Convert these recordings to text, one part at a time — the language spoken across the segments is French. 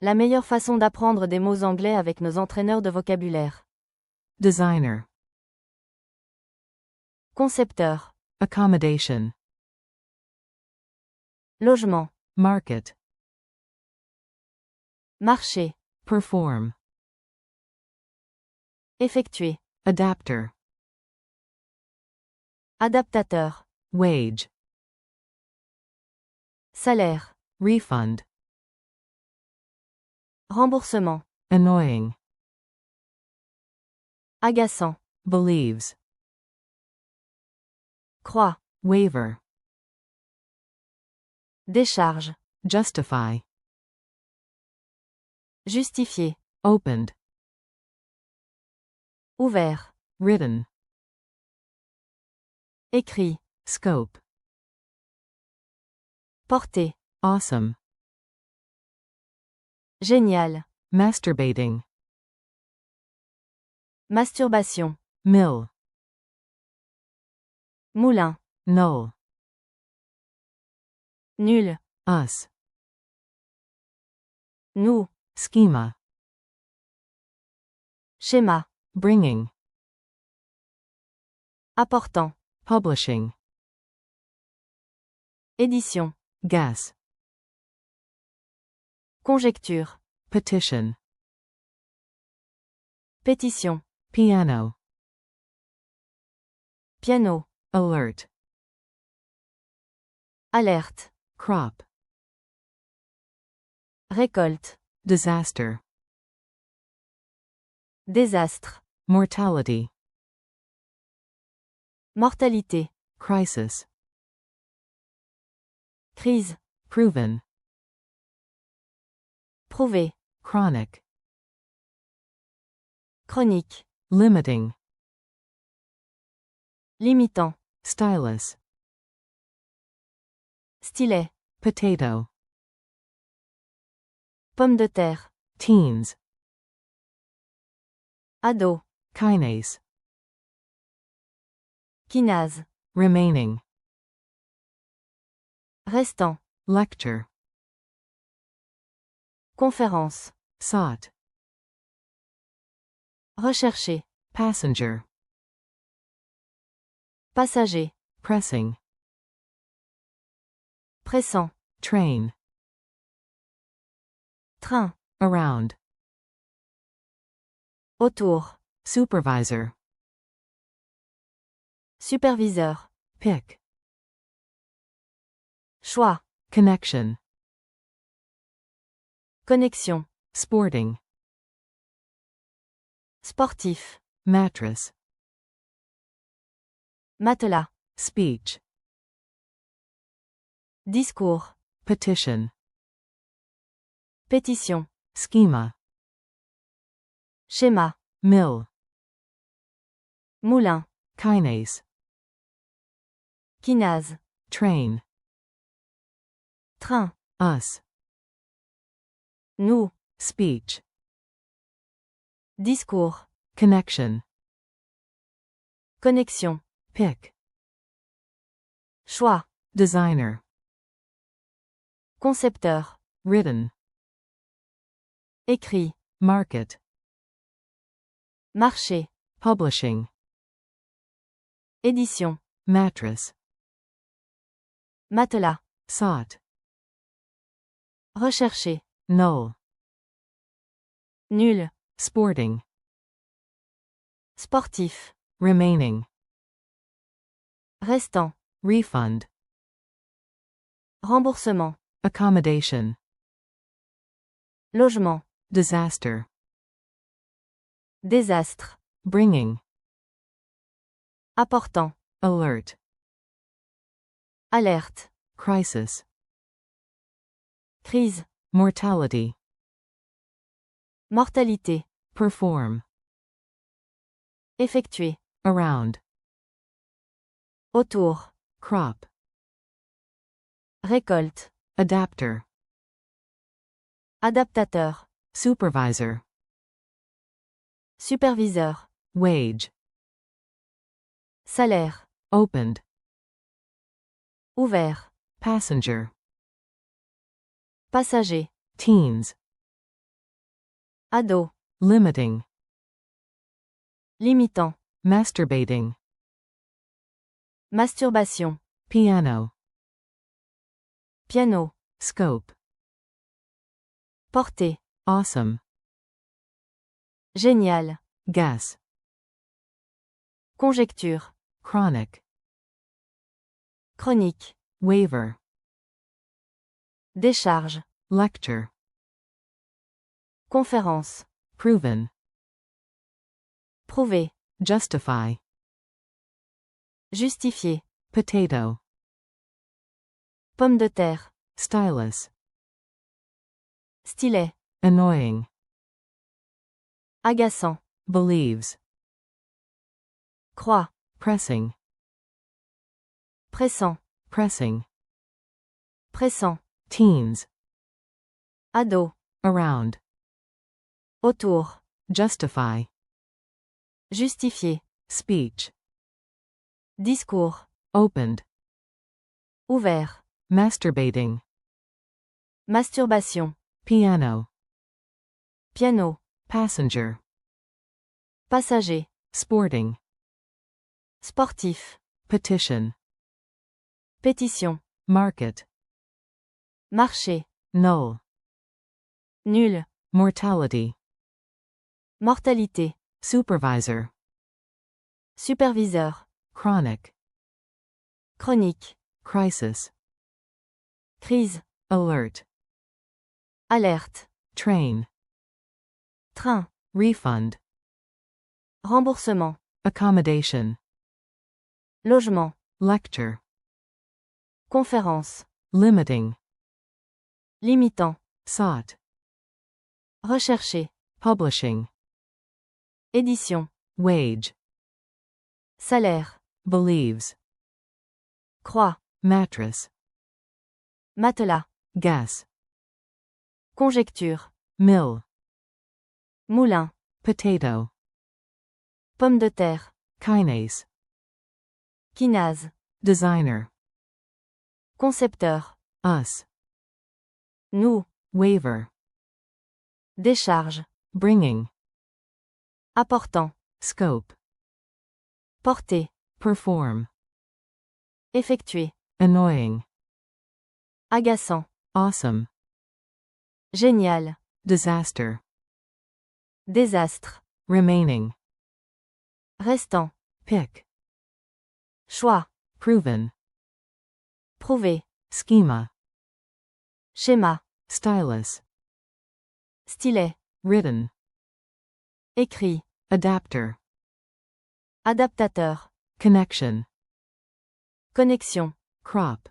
La meilleure façon d'apprendre des mots anglais avec nos entraîneurs de vocabulaire. Designer. Concepteur. Accommodation. Logement. Market. Marché. Perform. Effectuer. Adapter. Adaptateur. Wage. Salaire. Refund. Remboursement. Annoying. Agaçant. Believes. Croix. Waiver. Décharge. Justify. Justifier. Opened. Ouvert. Written. Écrit. Scope. Porter. Awesome. Génial. Masturbating. Masturbation. Mill. Moulin. Null. Nul. Us. Nous. Schema. Schéma. Bringing. Apportant. Publishing. Édition. Guess. Conjecture. Petition. Pétition. Piano. Piano. Alert. Alerte. Crop. Récolte. Disaster. Désastre. Mortality. Mortalité. Crisis. Crise. Proven. Prouver. Chronic. Chronique. Limiting. Limitant. Stylus. Stylet. Potato. Pomme de terre. Teens. Ado. Kinase. Kinase. Remaining. Restant. Lecture. Conférence. Sought. Rechercher. Passenger. Passager. Pressing. Pressant. Train. Train. Around. Autour. Supervisor. Superviseur. Pick. Choix. Connection. Connexion. Sporting. Sportif. Mattress. Matelas. Speech. Discours. Petition. Pétition. Schema. Schéma. Mill. Moulin. Kinase. Kinase. Train. Train. Us. Nous. Speech. Discours. Connection. Connexion. Pick. Choix. Designer. Concepteur. Written. Écrit. Market. Marché. Publishing. Édition. Mattress. Matelas. Sought. Rechercher. Null. Nul. Sporting. Sportif. Remaining. Restant. Refund. Remboursement. Accommodation. Logement. Disaster. Désastre. Bringing. Apportant. Alert. Alerte. Crisis. Crise. Mortality. Mortalité. Perform. Effectuer. Around. Autour. Crop. Récolte. Adapter. Adaptateur. Supervisor. Superviseur. Wage. Salaire. Opened. Ouvert. Passenger. Passager. Teens. Ado. limiting, Limitant. masturbating, Masturbation. piano, Piano. scope, Portée. awesome, Génial. guess, Conjecture. chronic, Chronique. waiver, Décharge. lecture, Conférence. proven, Prouver. justify, Justifier. potato, Pomme de terre. stylus, Stylet. annoying, Agaçant. believes, Croix. pressing, Pressant. pressing, Pressant. teens, Ado. around, Autour. justify, Justifier. speech, Discours. opened, Ouvert. masturbating, Masturbation. piano, Piano. passenger, Passager. sporting, Sportif. petition, Pétition. market, Marché. null, Nul. mortality, Mortalité. supervisor, Superviseur. chronic, Chronique. crisis, Crise. alert, Alerte. train, Train. refund, Remboursement. accommodation, Logement. lecture, Conférence. limiting, Limitant. sought, Rechercher. publishing, Édition. wage, Salaire. believes, Croix. mattress, Matelas. guess, Conjecture. mill, Moulin. potato, Pomme de terre. kinase, Quinase. designer, Concepteur. us, Nous. waiver, Décharge. bringing, Apportant. scope, Porter. perform, Effectuer. annoying, Agaçant. awesome, Génial. disaster, Désastre. remaining, Restant. pick, Choix. proven, Prouver. schema, Schéma. stylus, Stylet. written, Écrit. adapter, Adaptateur. connection, Connexion. crop,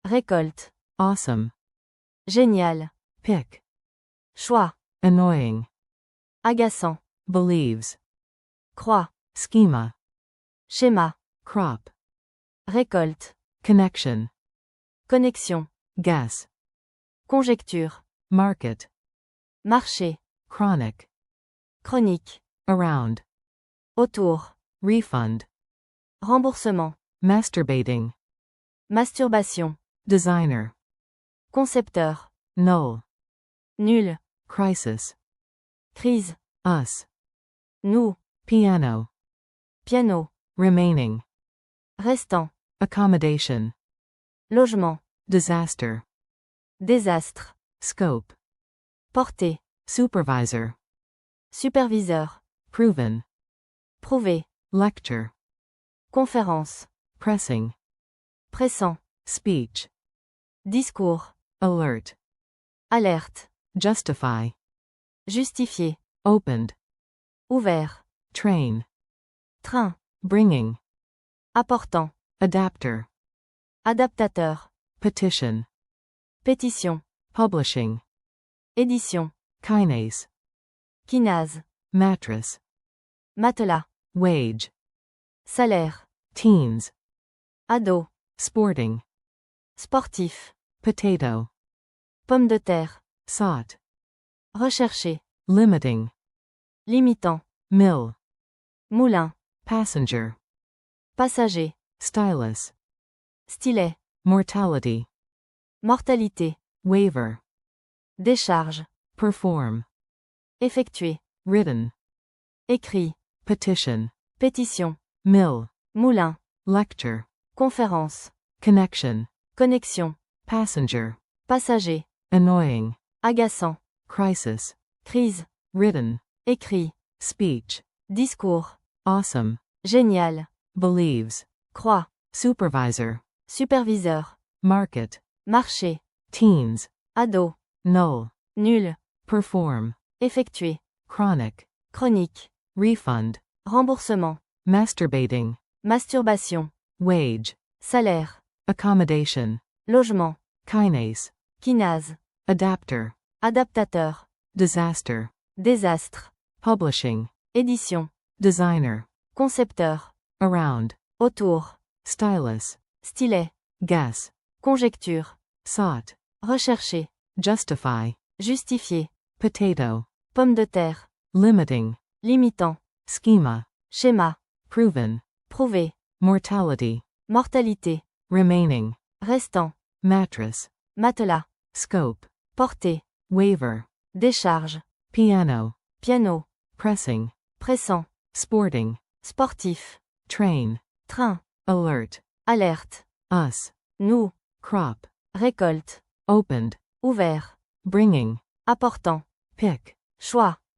Récolte. awesome, Génial. pick, Choix. annoying, Agaçant. believes, Croix. schema, Schéma. crop, Récolte. connection, Connexion. guess, Conjecture. market, Marché. chronic, Chronique. around, Autour. refund, Remboursement. masturbating, Masturbation. designer, Concepteur. null, Nul. crisis, Crise. us, Nous. piano, Piano. remaining, Restant. accommodation, Logement. disaster, Désastre. scope, Portée. supervisor, Superviseur. proven, Prouver. lecture, Conférence. pressing, Pressant. speech, Discours. alert, Alerte. justify, Justifier. opened, Ouvert. train, Train. bringing, Apportant. adapter, Adaptateur. petition, Pétition. publishing, Édition. kinase, Quinase. mattress, Matelas. wage, Salaire. teens, Ado. sporting, Sportif. potato, Pomme de terre. sought, Recherché. limiting, Limitant. mill, Moulin. passenger, Passager. stylus, Stylet. effectuer, written, écrit, petition, pétition, mill, moulin, lecture, conférence, connection, connexion, passenger, passager, annoying, agaçant, crisis, crise, written, écrit, speech, discours, awesome, génial, believes, croix, supervisor, superviseur, market, marché, teens, ado, null, nul, perform, effectuer, chronic, chronique, refund, remboursement, masturbating, masturbation, wage, salaire, accommodation, logement, kinase, kinase, adapter, adaptateur, disaster, désastre, publishing, édition, designer, concepteur, around, autour, stylus, stylet, guess, conjecture, sought, rechercher, justify, justifier, potato, pomme de terre, limiting, limitant, schema, schéma, proven, prouver, mortality, mortalité, remaining, restant, mattress, matelas, scope, portée, waiver, décharge, piano, piano, pressing, pressant, sporting, sportif, train, train, alert, alerte, us, nous, crop, récolte, opened, ouvert, bringing, apportant, pick, choix,